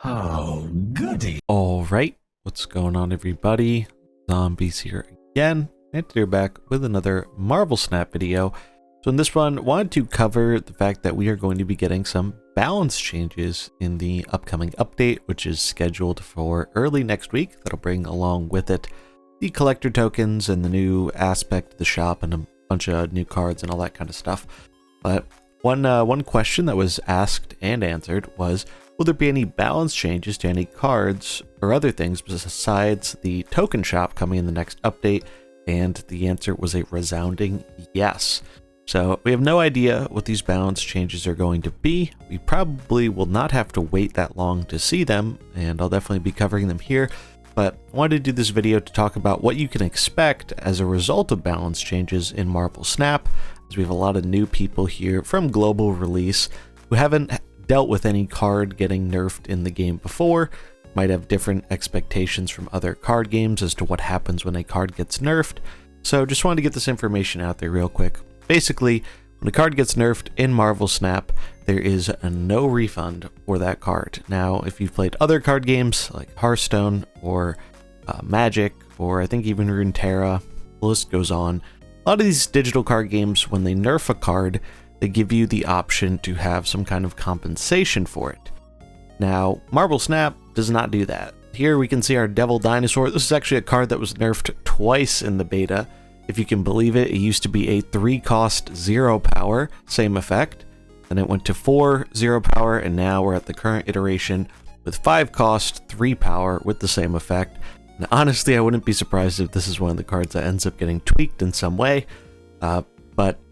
Oh, goody. All right, what's going on, everybody? Zombies here again, and today we're back with another Marvel Snap video. So in this one, I wanted to cover the fact that we are going to be getting some balance changes in the upcoming update, which is scheduled for early next week. That'll bring along with it the collector tokens and the new aspect of the shop and a bunch of new cards and all that kind of stuff. But one question that was asked and answered was, will there be any balance changes to any cards or other things besides the token shop coming in the next update? And the answer was a resounding yes. So we have no idea what these balance changes are going to be. We probably will not have to wait that long to see them, and I'll definitely be covering them here. But I wanted to do this video to talk about what you can expect as a result of balance changes in Marvel Snap, as we have a lot of new people here from global release who haven't dealt with any card getting nerfed in the game before, might have different expectations from other card games as to what happens when a card gets nerfed. So just wanted to get this information out there real quick. Basically, when a card gets nerfed in Marvel Snap, there is no refund for that card. Now, if you've played other card games like Hearthstone or Magic, or I think even Runeterra, the list goes on. A lot of these digital card games, when they nerf a card, they give you the option to have some kind of compensation for it. Now, Marvel Snap does not do that. Here we can see our Devil Dinosaur. This is actually a card that was nerfed twice in the beta. If you can believe it, it used to be a 3-cost 0 power, same effect. Then it went to 4 0 power, and now we're at the current iteration with 5-cost 3 power with the same effect. And honestly, I wouldn't be surprised if this is one of the cards that ends up getting tweaked in some way.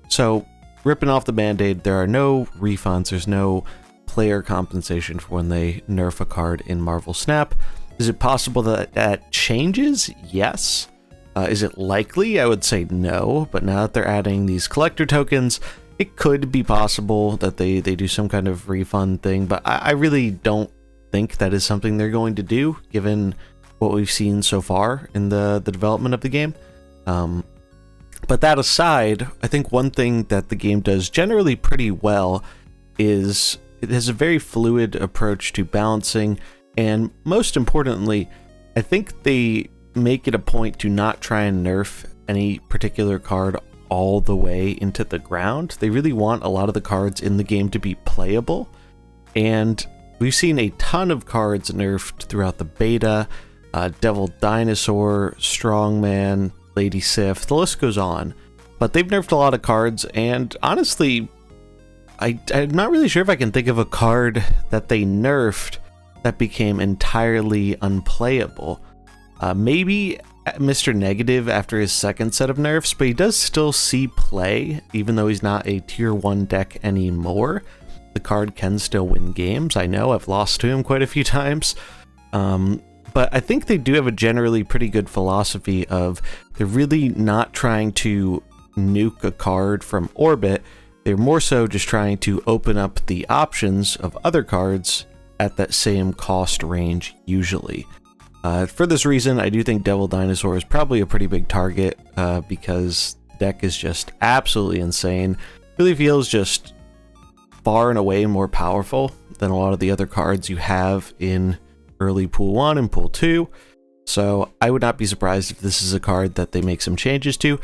So ripping off the band-aid, there are no refunds, there's no player compensation for when they nerf a card in Marvel Snap. Is it possible that that changes? Yes. Is it likely? I would say no, but now that they're adding these collector tokens, it could be possible that they do some kind of refund thing, but I really don't think that is something they're going to do, given what we've seen so far in the development of the game. But that aside, I think one thing that the game does generally pretty well is it has a very fluid approach to balancing, and most importantly, I think they make it a point to not try and nerf any particular card all the way into the ground. They really want a lot of the cards in the game to be playable, and we've seen a ton of cards nerfed throughout the beta. Devil Dinosaur, Strongman, Lady Sif, the list goes on. But they've nerfed a lot of cards, and honestly, I'm not really sure if I can think of a card that they nerfed that became entirely unplayable. Maybe Mr. Negative after his second set of nerfs, but he does still see play, even though he's not a tier 1 deck anymore. The card can still win games. I know, I've lost to him quite a few times. But I think they do have a generally pretty good philosophy of they're really not trying to nuke a card from orbit. They're more so just trying to open up the options of other cards at that same cost range usually. For this reason, I do think Devil Dinosaur is probably a pretty big target because the deck is just absolutely insane. Really feels just far and away more powerful than a lot of the other cards you have in early Pool 1 and Pool 2. So I would not be surprised if this is a card that they make some changes to.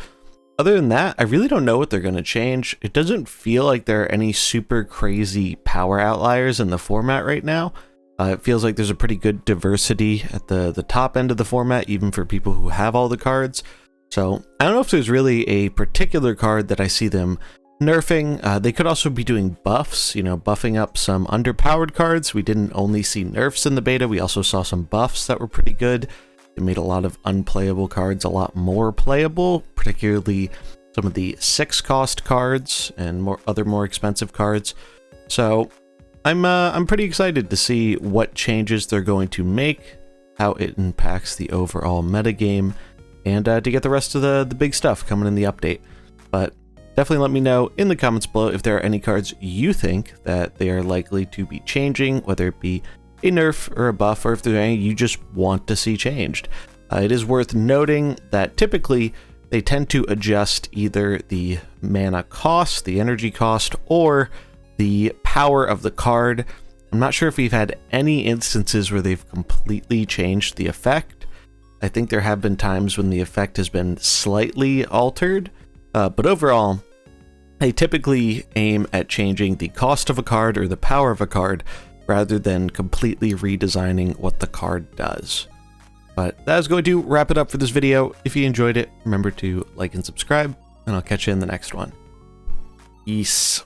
Other than that, I really don't know what they're going to change. It doesn't feel like there are any super crazy power outliers in the format right now. It feels like there's a pretty good diversity at the top end of the format, even for people who have all the cards. So I don't know if there's really a particular card that I see them nerfing. They could also be doing buffs, buffing up some underpowered cards. We didn't only see nerfs in the beta, we also saw some buffs that were pretty good. It made a lot of unplayable cards a lot more playable, particularly some of the 6-cost cards and other more expensive cards. So I'm pretty excited to see what changes they're going to make, how it impacts the overall metagame, and to get the rest of the big stuff coming in the update. But definitely let me know in the comments below if there are any cards you think that they are likely to be changing, whether it be a nerf or a buff, or if there are any you just want to see changed. It is worth noting that typically they tend to adjust either the mana cost, the energy cost, or the power of the card I'm not sure if we've had any instances where they've completely changed the effect. I think there have been times when the effect has been slightly altered, but overall, they typically aim at changing the cost of a card or the power of a card rather than completely redesigning what the card does. But that is going to wrap it up for this video. If you enjoyed it, remember to like and subscribe, and I'll catch you in the next one. Peace.